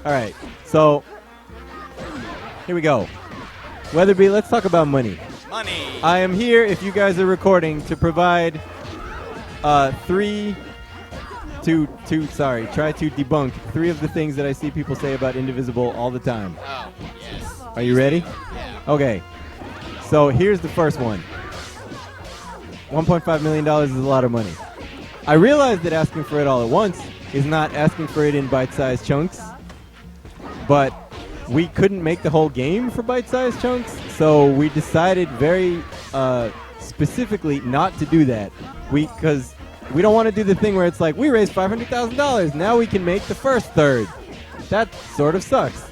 All right. So here we go. Weatherby, let's talk about money. Money. I am here, if you guys are recording, to provide try to debunk 3 of the things that I see people say about Indivisible all the time. Oh, yes. Are you ready? Yeah. Okay. So here's the first one. $1.5 million is a lot of money. I realize that asking for it all at once is not asking for it in bite-sized chunks, but we couldn't make the whole game for bite-sized chunks, so we decided very specifically not to do that. Because we don't want to do the thing where it's like, we raised $500,000, now we can make the first third. That sort of sucks.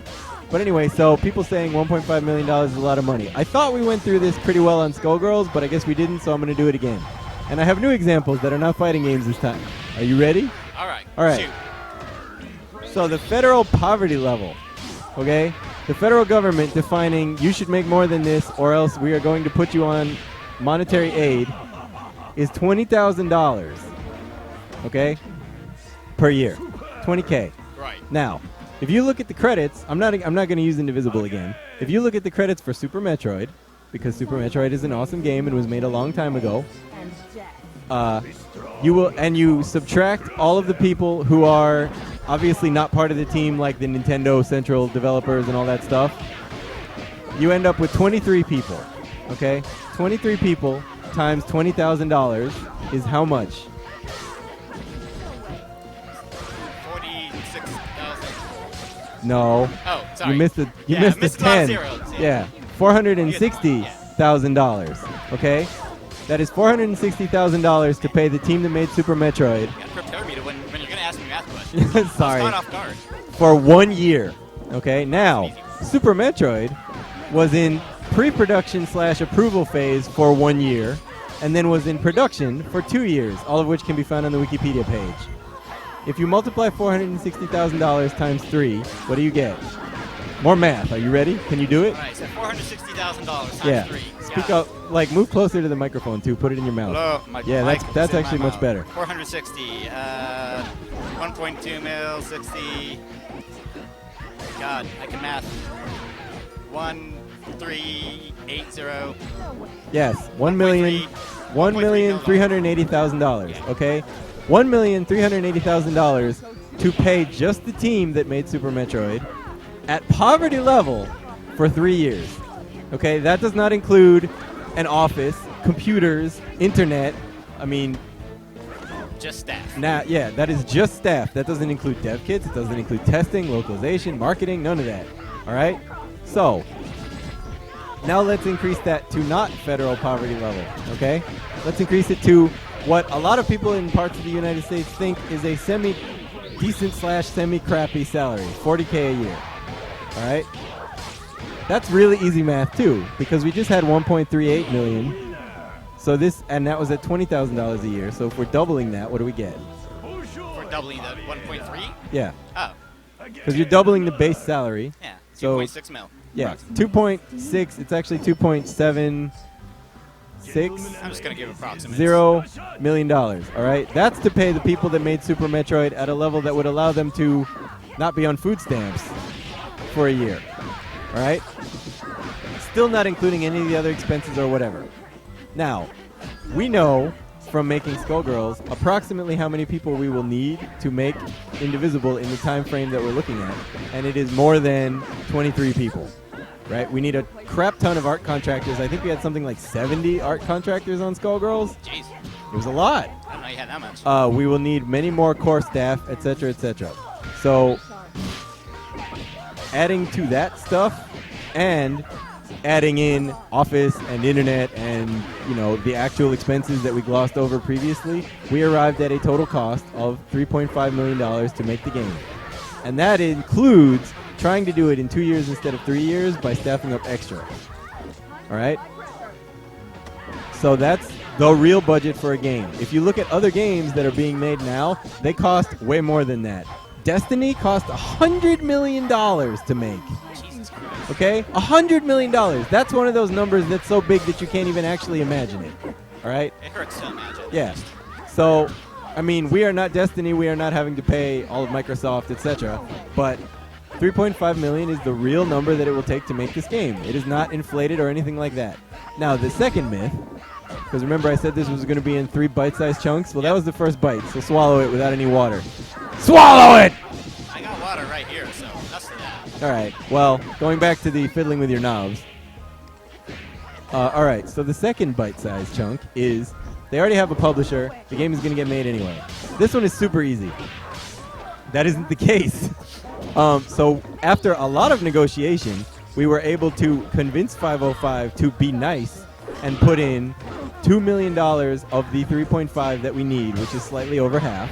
But anyway, so people saying $1.5 million is a lot of money. I thought we went through this pretty well on Skullgirls, but I guess we didn't, so I'm going to do it again. And I have new examples that are not fighting games this time. Are you ready? All right. All right. Shoot. So the federal poverty level, okay? The federal government defining you should make more than this or else we are going to put you on monetary aid is $20,000, okay, per year. $20K. Right. Now, if you look at the credits, I'm not going to use Indivisible again. If you look at the credits for Super Metroid, because Super Metroid is an awesome game and was made a long time ago, you subtract all of the people who are obviously not part of the team, like the Nintendo Central developers and all that stuff, you end up with 23 people, okay? 23 people times $20,000 is how much? 46,000. No. Oh, sorry. You missed the 10. Zeros. Yeah. $460,000. Okay? That is $460,000 to pay the team that made Super Metroid. You gotta prepare me to when you're gonna ask me math questions. Sorry. I'm caught off guard. For 1 year. Okay? Now, Super Metroid was in pre-production / approval phase for 1 year, and then was in production for 2 years, all of which can be found on the Wikipedia page. If you multiply $460,000 times 3, what do you get? More math. Are you ready? Can you do it? All right, so $460,000 times Yeah. 3. Speak up. Like, move closer to the microphone, too. Put it in your mouth. Hello. Yeah, that's actually much better. 460. 1.2 mil, 60. God, I can math. 1,380. Yes, $1,380,000. Okay, $1,380,000 to pay just the team that made Super Metroid at poverty level for 3 years. Okay, that does not include an office, computers, internet. I mean, just staff. Yeah, that is just staff. That doesn't include dev kits. It doesn't include testing, localization, marketing, none of that. All right? So, now let's increase that to not federal poverty level, okay? Let's increase it to what a lot of people in parts of the United States think is a semi-decent / semi-crappy salary, $40K a year, all right? That's really easy math, too, because we just had $1.38 million. So and that was at $20,000 a year. So if we're doubling that, what do we get? We're doubling the 1.3? Yeah. Oh. Because you're doubling the base salary. Yeah, 2.6 mil. Yeah, 2.6. It's actually 2.76. I'm just going to give approximates. $0 million. All right? That's to pay the people that made Super Metroid at a level that would allow them to not be on food stamps for a year. All right? Still not including any of the other expenses or whatever. Now, we know from making Skullgirls approximately how many people we will need to make Indivisible in the time frame that we're looking at, and it is more than 23 people, right? We need a crap ton of art contractors. I think we had something like 70 art contractors on Skullgirls. Jeez. It was a lot. I didn't know you had that much. We will need many more core staff, etc., etc. So, adding to that stuff and adding in office and internet and, you know, the actual expenses that we glossed over previously, we arrived at a total cost of $3.5 million to make the game. And that includes trying to do it in 2 years instead of 3 years by staffing up extra. All right? So that's the real budget for a game. If you look at other games that are being made now, they cost way more than that. Destiny cost $100 million to make. Okay? $100 million. That's one of those numbers that's so big that you can't even actually imagine it. All right? It hurts to imagine. Yeah. So, I mean, we are not Destiny. We are not having to pay all of Microsoft, etc. But $3.5 million is the real number that it will take to make this game. It is not inflated or anything like that. Now, the second myth, because remember I said this was going to be in 3 bite-sized chunks? Well, that was the first bite, so swallow it without any water. Swallow it! I got water right here, so that's that. All right. Well, going back to the fiddling with your knobs. All right. So the second bite-sized chunk is they already have a publisher. The game is going to get made anyway. This one is super easy. That isn't the case. So after a lot of negotiation, we were able to convince 505 to be nice and put in $2 million of the 3.5 that we need, which is slightly over half,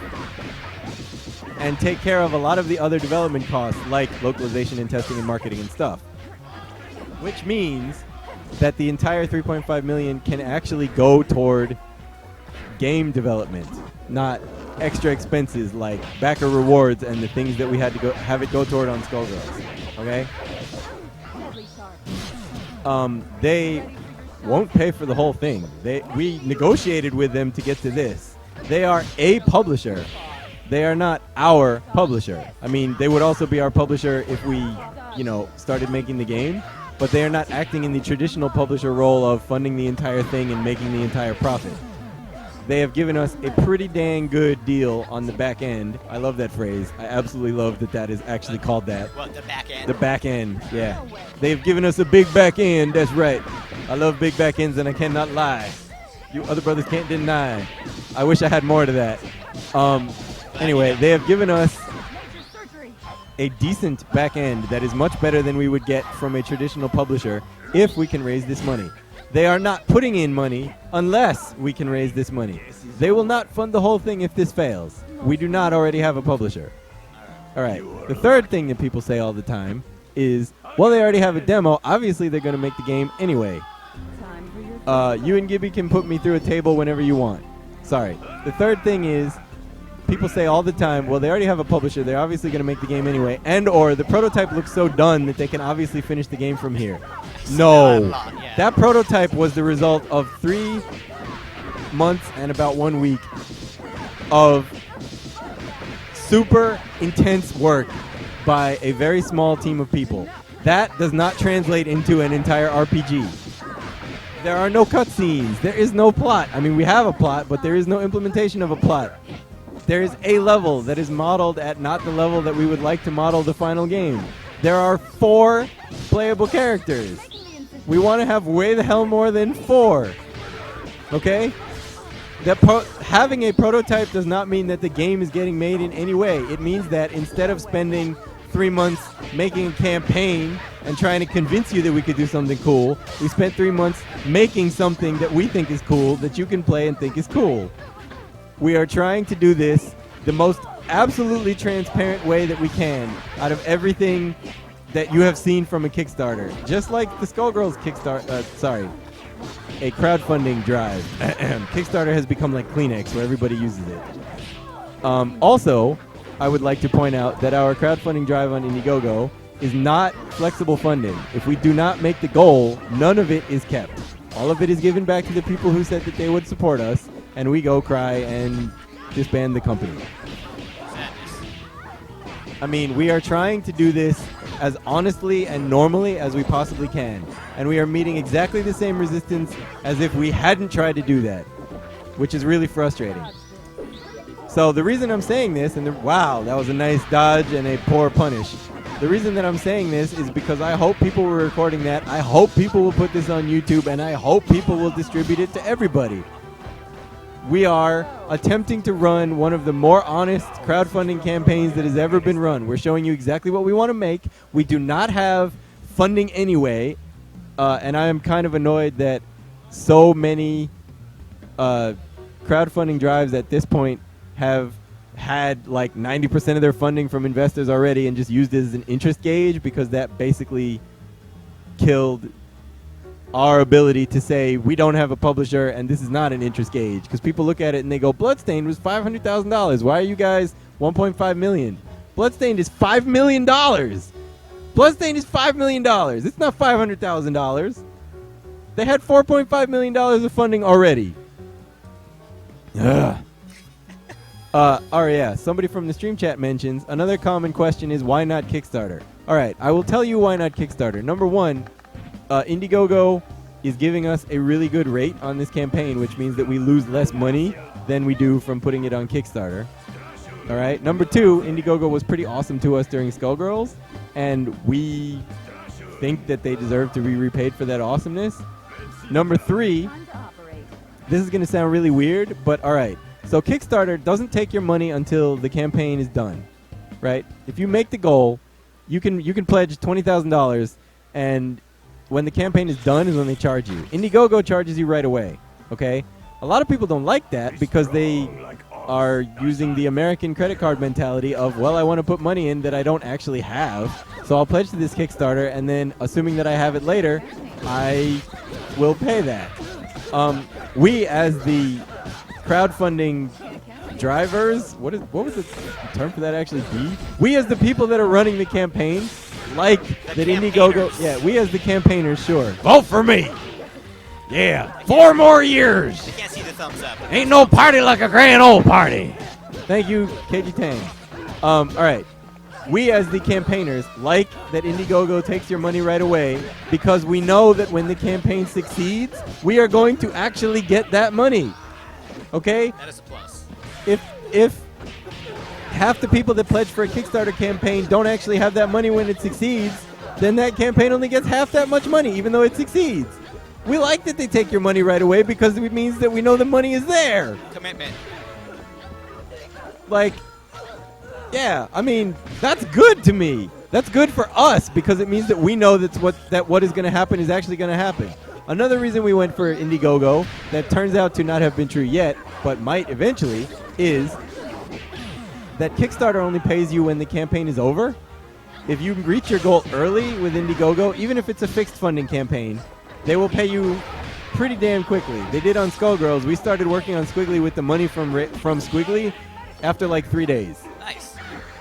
and take care of a lot of the other development costs like localization and testing and marketing and stuff. Which means that the entire 3.5 million can actually go toward game development, not extra expenses like backer rewards and the things that we had to have it go toward on Skullgirls. Okay? They won't pay for the whole thing. We negotiated with them to get to this. They are a publisher. They are not our publisher. I mean, they would also be our publisher if we, started making the game, but they are not acting in the traditional publisher role of funding the entire thing and making the entire profit. They have given us a pretty dang good deal on the back end. I love that phrase. I absolutely love that is actually called that. What, the back end? The back end, yeah. They've given us a big back end, that's right. I love big back ends and I cannot lie. You other brothers can't deny. I wish I had more to that. Anyway, they have given us a decent back end that is much better than we would get from a traditional publisher if we can raise this money. They are not putting in money unless we can raise this money. They will not fund the whole thing if this fails. We do not already have a publisher. All right. The third thing that people say all the time is, well, they already have a demo. Obviously, they're going to make the game anyway. You and Gibby can put me through a table whenever you want. Sorry. The third thing is, people say all the time, well, they already have a publisher. They're obviously going to make the game anyway. And or the prototype looks so done that they can obviously finish the game from here. No. That prototype was the result of 3 months and about 1 week of super intense work by a very small team of people. That does not translate into an entire RPG. There are no cutscenes. There is no plot. I mean, we have a plot, but there is no implementation of a plot. There is a level that is modeled at not the level that we would like to model the final game. There are 4 playable characters. We want to have way the hell more than 4. Okay? Having a prototype does not mean that the game is getting made in any way. It means that instead of spending 3 months making a campaign and trying to convince you that we could do something cool, we spent 3 months making something that we think is cool, that you can play and think is cool. We are trying to do this the most absolutely transparent way that we can out of everything that you have seen from a Kickstarter. Just like the Skullgirls Kickstarter, a crowdfunding drive. Kickstarter has become like Kleenex where everybody uses it. Also, I would like to point out that our crowdfunding drive on Indiegogo is not flexible funding. If we do not make the goal, none of it is kept. All of it is given back to the people who said that they would support us, and we go cry and disband the company. I mean, we are trying to do this as honestly and normally as we possibly can. And we are meeting exactly the same resistance as if we hadn't tried to do that, which is really frustrating. So the reason I'm saying this, wow, that was a nice dodge and a poor punish. The reason that I'm saying this is because I hope people were recording that. I hope people will put this on YouTube, and I hope people will distribute it to everybody. We are attempting to run one of the more honest crowdfunding campaigns that has ever been run. We're showing you exactly what we want to make. We do not have funding anyway, and I am kind of annoyed that so many crowdfunding drives at this point have had like 90% of their funding from investors already and just used it as an interest gauge, because that basically killed our ability to say we don't have a publisher and this is not an interest gauge, because people look at it and they go, Bloodstained was $500,000. Why are you guys $1.5 million? Bloodstained is $5 million. Bloodstained is $5 million. It's not $500,000. They had $4.5 million of funding already. Ugh. Yeah, somebody from the stream chat mentions another common question is why not Kickstarter? All right, I will tell you why not Kickstarter. Number one, Indiegogo is giving us a really good rate on this campaign, which means that we lose less money than we do from putting it on Kickstarter. All right. Number two, Indiegogo was pretty awesome to us during Skullgirls, and we think that they deserve to be repaid for that awesomeness. Number three, this is going to sound really weird, but all right. So Kickstarter doesn't take your money until the campaign is done, right? If you make the goal, you can pledge $20,000, and when the campaign is done is when they charge you. Indiegogo charges you right away, okay? A lot of people don't like that because they are using the American credit card mentality of, well, I want to put money in that I don't actually have, so I'll pledge to this Kickstarter, and then assuming that I have it later, I will pay that. We, as the crowdfunding drivers, what was the term for that actually be? We, as the people that are running the campaign, like that Indiegogo, yeah, we as the campaigners, sure. Vote for me! Yeah, 4 more years! I can't see the thumbs up. Ain't no party like a grand old party. Thank you, KG Tang. All right. We as the campaigners like that Indiegogo takes your money right away because we know that when the campaign succeeds, we are going to actually get that money. Okay? That is a plus. If half the people that pledge for a Kickstarter campaign don't actually have that money when it succeeds, then that campaign only gets half that much money, even though it succeeds. We like that they take your money right away because it means that we know the money is there. Commitment. Like, yeah, I mean, that's good to me. That's good for us because it means that we know that what is going to happen is actually going to happen. Another reason we went for Indiegogo that turns out to not have been true yet, but might eventually, is that Kickstarter only pays you when the campaign is over. If you reach your goal early with Indiegogo, even if it's a fixed funding campaign, they will pay you pretty damn quickly. They did on Skullgirls. We started working on Squiggly with the money from Squiggly after like 3 days. Nice.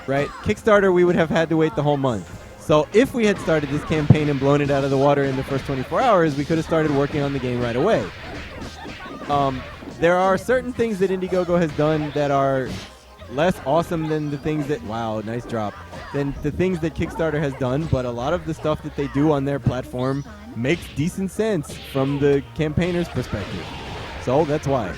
Right? Kickstarter, we would have had to wait the whole month. So if we had started this campaign and blown it out of the water in the first 24 hours, we could have started working on the game right away. There are certain things that Indiegogo has done that are less awesome than the things that, wow, nice drop, than the things that Kickstarter has done, but a lot of the stuff that they do on their platform makes decent sense from the campaigner's perspective. So that's why.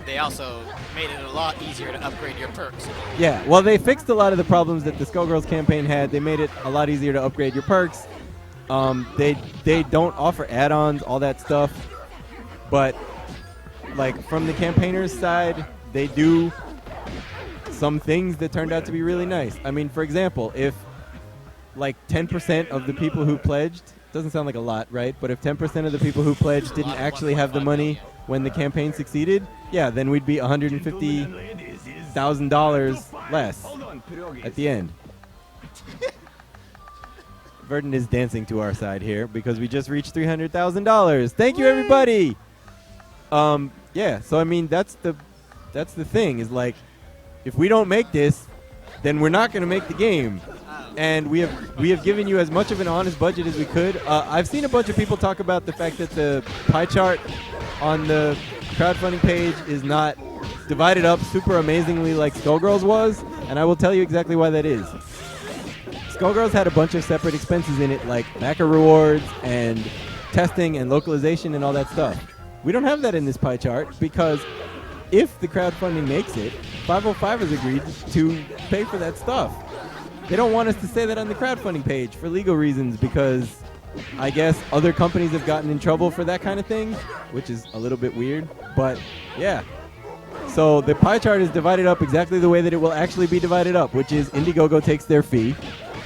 They also made it a lot easier to upgrade your perks. Yeah, well, they fixed a lot of the problems that the Skullgirls campaign had. They made it a lot easier to upgrade your perks. They don't offer add-ons, all that stuff. But, like, from the campaigner's side, they do some things that turned out to be really nice. I mean, for example, if, like, 10% of the people who pledged, doesn't sound like a lot, right? But if 10% of the people who pledged didn't actually have the money when the campaign succeeded, yeah, then we'd be $150,000 less at the end. Verdant is dancing to our side here because we just reached $300,000. Thank you, everybody. Yeah, so I mean that's the thing is like, if we don't make this, then we're not going to make the game. And we have given you as much of an honest budget as we could. I've seen a bunch of people talk about the fact that the pie chart on the crowdfunding page is not divided up super amazingly like Skullgirls was, and I will tell you exactly why that is. Skullgirls had a bunch of separate expenses in it, like backer rewards and testing and localization and all that stuff. We don't have that in this pie chart because if the crowdfunding makes it, 505 has agreed to pay for that stuff. They don't want us to say that on the crowdfunding page for legal reasons because I guess other companies have gotten in trouble for that kind of thing, which is a little bit weird, but yeah. So the pie chart is divided up exactly the way that it will actually be divided up, which is Indiegogo takes their fee,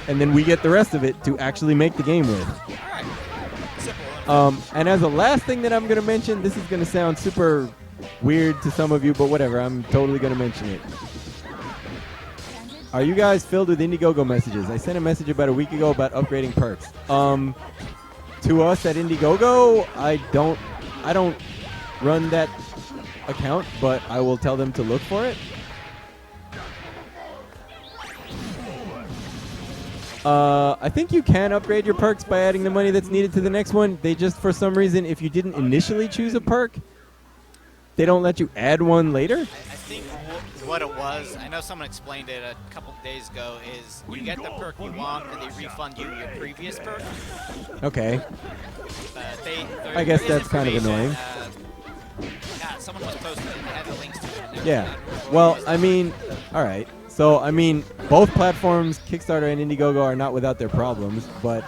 and then we get the rest of it to actually make the game with. And as a last thing that I'm going to mention, this is going to sound super weird to some of you, but whatever, I'm totally going to mention it. Are you guys filled with Indiegogo messages? I sent a message about a week ago about upgrading perks. To us at Indiegogo, I don't run that account, but I will tell them to look for it. I think you can upgrade your perks by adding the money that's needed to the next one. They just, for some reason, if you didn't initially choose a perk, they don't let you add one later. I think what it was, I know someone explained it a couple of days ago, is you get the perk you want and they refund you your previous perk. Okay. I guess that's kind of annoying. Yeah, someone was posting it. They had the links to it. Yeah. Well, I mean, all right. So, I mean, both platforms, Kickstarter and Indiegogo, are not without their problems, but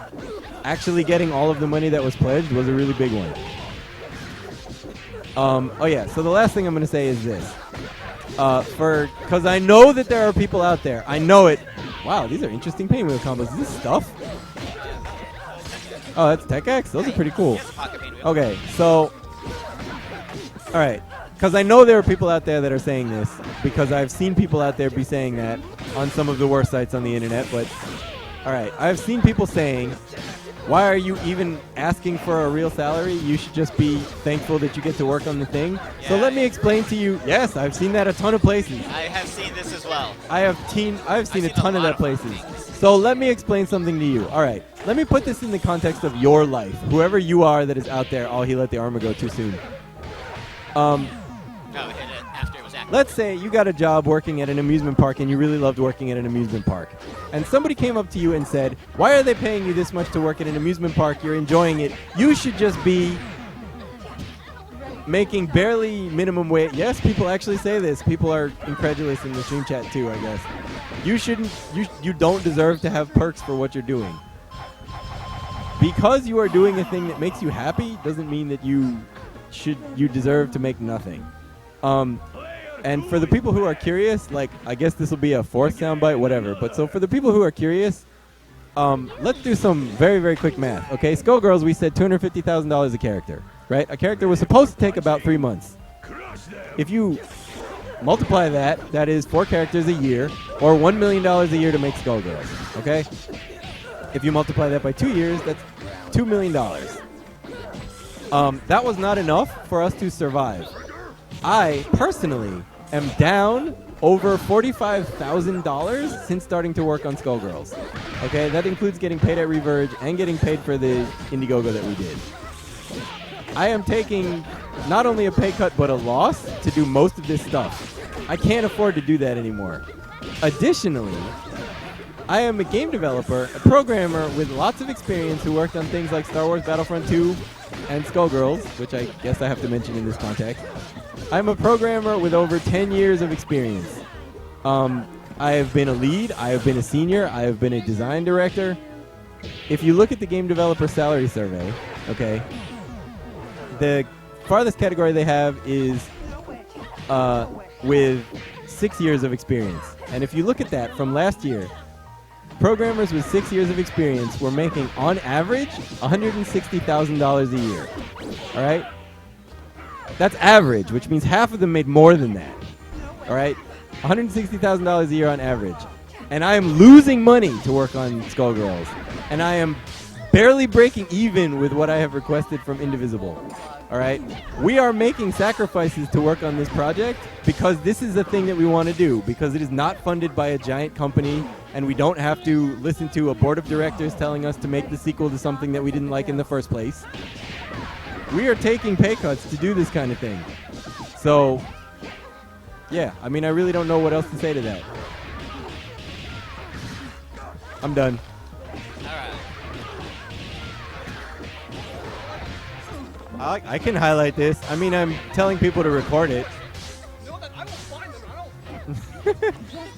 actually getting all of the money that was pledged was a really big one. Oh, yeah. So the last thing I'm going to say is this. Because I know that there are people out there. I know it. Wow, these are interesting pain wheel combos. Is this stuff? Oh, that's Tech X? Those are pretty cool. Okay, so... All right. Because I know there are people out there that are saying this, because I've seen people out there be saying that on some of the worst sites on the internet, but... All right, I've seen people saying, why are you even asking for a real salary? You should just be thankful that you get to work on the thing. Yeah, so let me explain to you, yes, I've seen that a ton of places. I have seen this as well. I've seen a ton of that places. So let me explain something to you. All right, let me put this in the context of your life. Whoever you are that is out there, oh, he let the armor go too soon. No, hit it after it was active. Let's say you got a job working at an amusement park and you really loved working at an amusement park. And somebody came up to you and said, why are they paying you this much to work at an amusement park? You're enjoying it. You should just be making barely minimum wage. Yes, people actually say this. People are incredulous in the stream chat too, I guess. You don't deserve to have perks for what you're doing. Because you are doing a thing that makes you happy doesn't mean that you deserve to make nothing. And for the people who are curious, like, I guess this will be a fourth soundbite, whatever. But so for the people who are curious, let's do some very, very quick math. Okay, Skullgirls, we said $250,000 a character, right? A character was supposed to take about 3 months. If you multiply that, that is 4 characters a year, or $1 million a year to make Skullgirls, okay? If you multiply that by 2 years, that's $2 million. That was not enough for us to survive. I, personally, am down over $45,000 since starting to work on Skullgirls. Okay, that includes getting paid at Reverge and getting paid for the Indiegogo that we did. I am taking not only a pay cut, but a loss to do most of this stuff. I can't afford to do that anymore. Additionally, I am a game developer, a programmer with lots of experience who worked on things like Star Wars Battlefront 2 and Skullgirls, which I guess I have to mention in this context. I'm a programmer with over 10 years of experience. I have been a lead, I have been a senior, I have been a design director. If you look at the game developer salary survey, okay, the farthest category they have is with 6 years of experience. And if you look at that from last year, programmers with 6 years of experience were making, on average, $160,000 a year. All right? That's average, which means half of them made more than that. All right? $160,000 a year on average. And I am losing money to work on Skullgirls. And I am barely breaking even with what I have requested from Indivisible. All right? We are making sacrifices to work on this project because this is the thing that we want to do, because it is not funded by a giant company, and we don't have to listen to a board of directors telling us to make the sequel to something that we didn't like in the first place. We are taking pay cuts to do this kind of thing. So, yeah, I mean, I really don't know what else to say to that. I'm done. I can highlight this. I mean, I'm telling people to record it.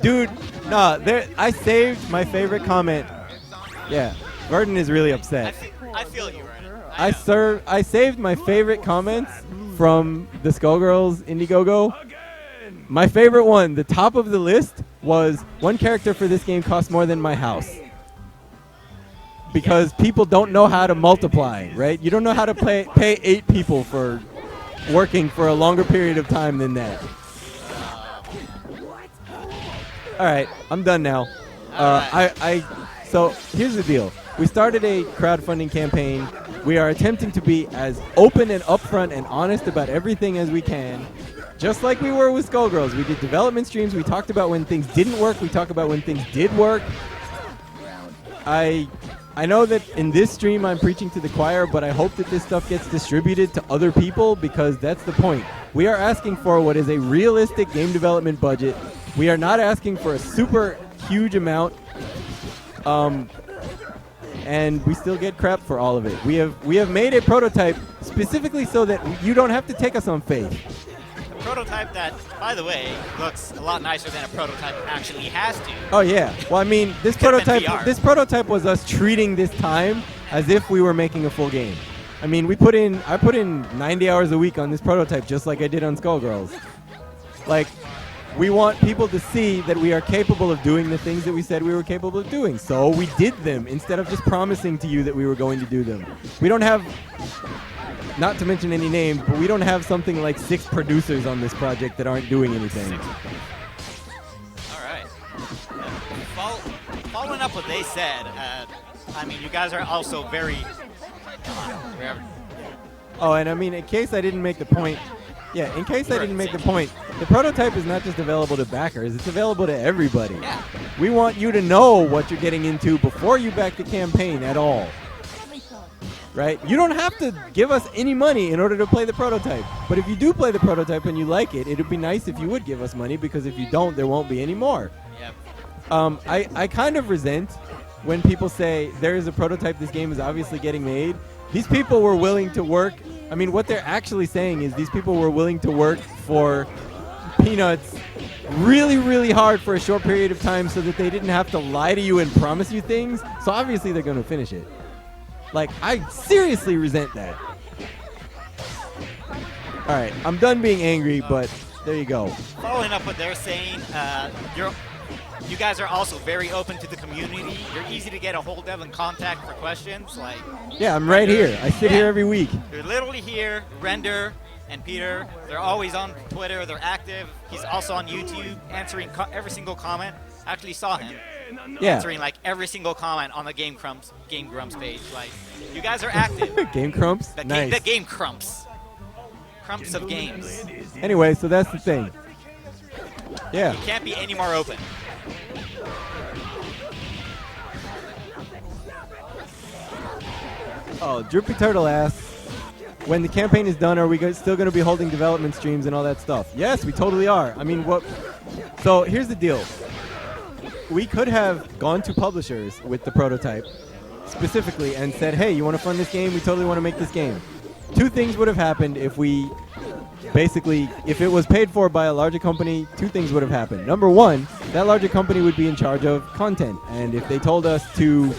Dude, nah, I saved my favorite comment. Yeah, Verdon is really upset. I feel you, Vernon. I saved my favorite comments from the Skullgirls Indiegogo. My favorite one, the top of the list, was one character for this game costs more than my house. Because people don't know how to multiply, right? You don't know how to pay 8 people for working for a longer period of time than that. All right, I'm done now. So here's the deal. We started a crowdfunding campaign. We are attempting to be as open and upfront and honest about everything as we can. Just like we were with Skullgirls. We did development streams. We talked about when things didn't work. We talked about when things did work. I know that in this stream I'm preaching to the choir, but I hope that this stuff gets distributed to other people because that's the point. We are asking for what is a realistic game development budget. We are not asking for a super huge amount, and we still get crap for all of it. We have made a prototype specifically so that you don't have to take us on faith. Prototype that, by the way, looks a lot nicer than a prototype actually has to. Oh yeah. Well, I mean, this prototype was us treating this time as if we were making a full game. I mean, I put in 90 hours a week on this prototype just like I did on Skullgirls. Like, we want people to see that we are capable of doing the things that we said we were capable of doing. So we did them instead of just promising to you that we were going to do them. We don't have, not to mention any names, but we don't have something like 6 producers on this project that aren't doing anything. All right. Following up what they said, I mean, you guys are also very... Oh, and I mean, in case I didn't make the point, the prototype is not just available to backers, it's available to everybody. Yeah. We want you to know what you're getting into before you back the campaign at all. Right? You don't have to give us any money in order to play the prototype. But if you do play the prototype and you like it, it would be nice if you would give us money, because if you don't, there won't be any more. Yep. I kind of resent when people say there is a prototype, this game is obviously getting made. These people were willing to work. I mean, what they're actually saying is these people were willing to work for peanuts really, really hard for a short period of time so that they didn't have to lie to you and promise you things. So obviously they're going to finish it. Like, I seriously resent that. All right, I'm done being angry, but there you go. Following up what they're saying, you guys are also very open to the community. You're easy to get a hold of and contact for questions. Like, yeah, I'm right here. I sit here every week. You're literally here. Render and Peter, they're always on Twitter. They're active. He's also on YouTube, answering every single comment. I actually saw him. Yeah. Answering like every single comment on the Game Grumps page. Like, you guys are active. Game Crumps? Nice. The Game Crumps. Crumps of games. Anyway, so that's the thing. Yeah. You can't be any more open. Oh, Droopy Turtle asks, when the campaign is done, are we still going to be holding development streams and all that stuff? Yes, we totally are. I mean, so here's the deal. We could have gone to publishers with the prototype specifically and said, hey, you want to fund this game? We totally want to make this game. 2 things would have happened if it was paid for by a larger company. 2 things would have happened. Number 1, that larger company would be in charge of content. And if they told us to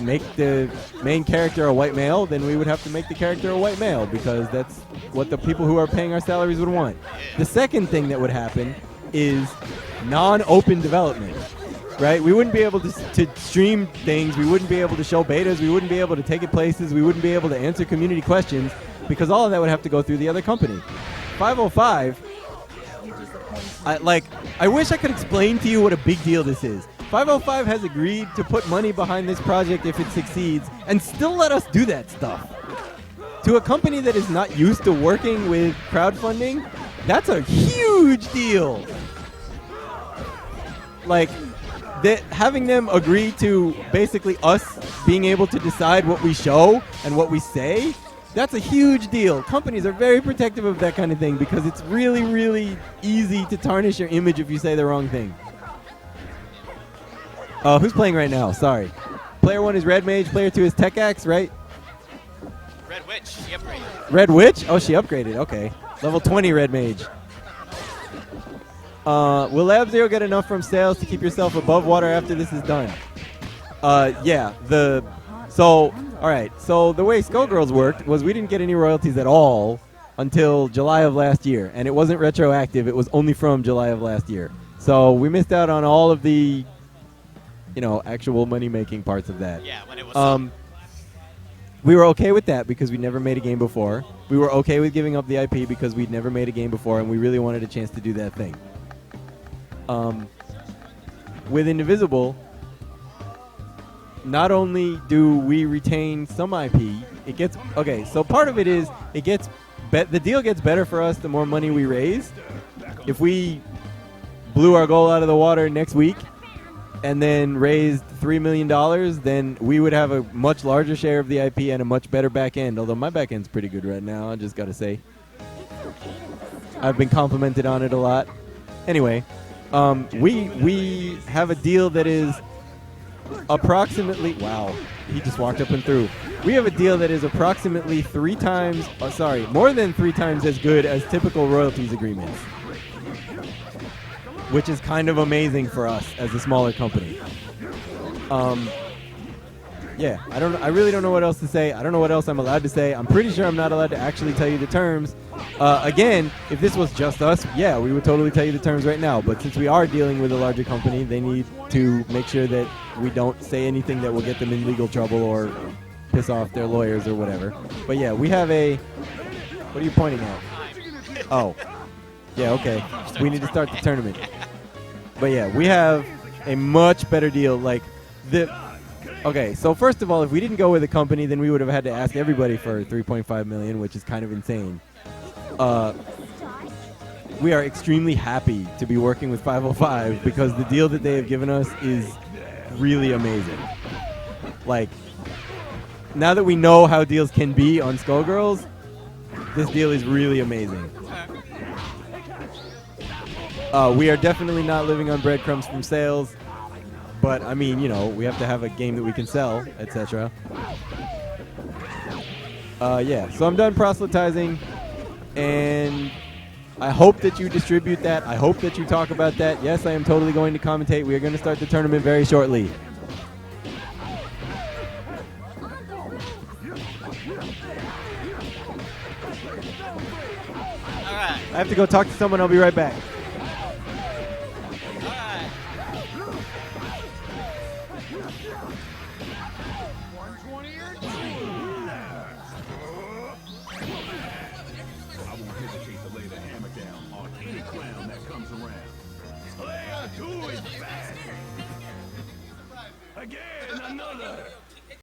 make the main character a white male, then we would have to make the character a white male, because that's what the people who are paying our salaries would want. The second thing that would happen is non-open development, right? We wouldn't be able to stream things. We wouldn't be able to show betas. We wouldn't be able to take it places. We wouldn't be able to answer community questions, because all of that would have to go through the other company. 505, I wish I could explain to you what a big deal this is. 505 has agreed to put money behind this project if it succeeds and still let us do that stuff. To a company that is not used to working with crowdfunding, that's a huge deal. Like, having them agree to basically us being able to decide what we show and what we say, that's a huge deal. Companies are very protective of that kind of thing because it's really, really easy to tarnish your image if you say the wrong thing. Who's playing right now? Sorry. Player 1 is Red Mage. Player 2 is Tech Axe, right? Red Witch. She upgraded. Red Witch? Oh, she upgraded. Okay. Level 20 Red Mage. Will Lab Zero get enough from sales to keep yourself above water after this is done? Yeah. All right. So the way Skullgirls worked was we didn't get any royalties at all until July of last year. And it wasn't retroactive. It was only from July of last year. So we missed out on all of the, actual money-making parts of that. Yeah, when it was we were okay with that because we never made a game before. We were okay with giving up the IP because we'd never made a game before, and we really wanted a chance to do that thing. With Indivisible, not only do we retain some IP, so part of it is the deal gets better for us the more money we raise. If we blew our goal out of the water next week, and then raised $3 million, then we would have a much larger share of the IP and a much better back end. Although my back end's pretty good right now, I just got to say. I've been complimented on it a lot. Anyway, we have a deal that is approximately, wow, he just walked up and through. We have a deal that is approximately more than 3 times as good as typical royalties agreements, which is kind of amazing for us as a smaller company. Yeah, I really don't know what else to say. I don't know what else I'm allowed to say. I'm pretty sure I'm not allowed to actually tell you the terms. Again, if this was just us, yeah, we would totally tell you the terms right now. But since we are dealing with a larger company, they need to make sure that we don't say anything that will get them in legal trouble or piss off their lawyers or whatever. But yeah, we have a... What are you pointing at? Oh. Yeah, okay. We need to start the tournament. But yeah, we have a much better deal. Okay, so first of all, if we didn't go with a company, then we would have had to ask everybody for $3.5 million, which is kind of insane. We are extremely happy to be working with 505 because the deal that they have given us is really amazing. Like, now that we know how deals can be on Skullgirls, this deal is really amazing. We are definitely not living on breadcrumbs from sales, but I mean, we have to have a game that we can sell, etc. Yeah, so I'm done proselytizing, and I hope that you distribute that. I hope that you talk about that. Yes, I am totally going to commentate. We are going to start the tournament very shortly. All right. I have to go talk to someone. I'll be right back. Again, another.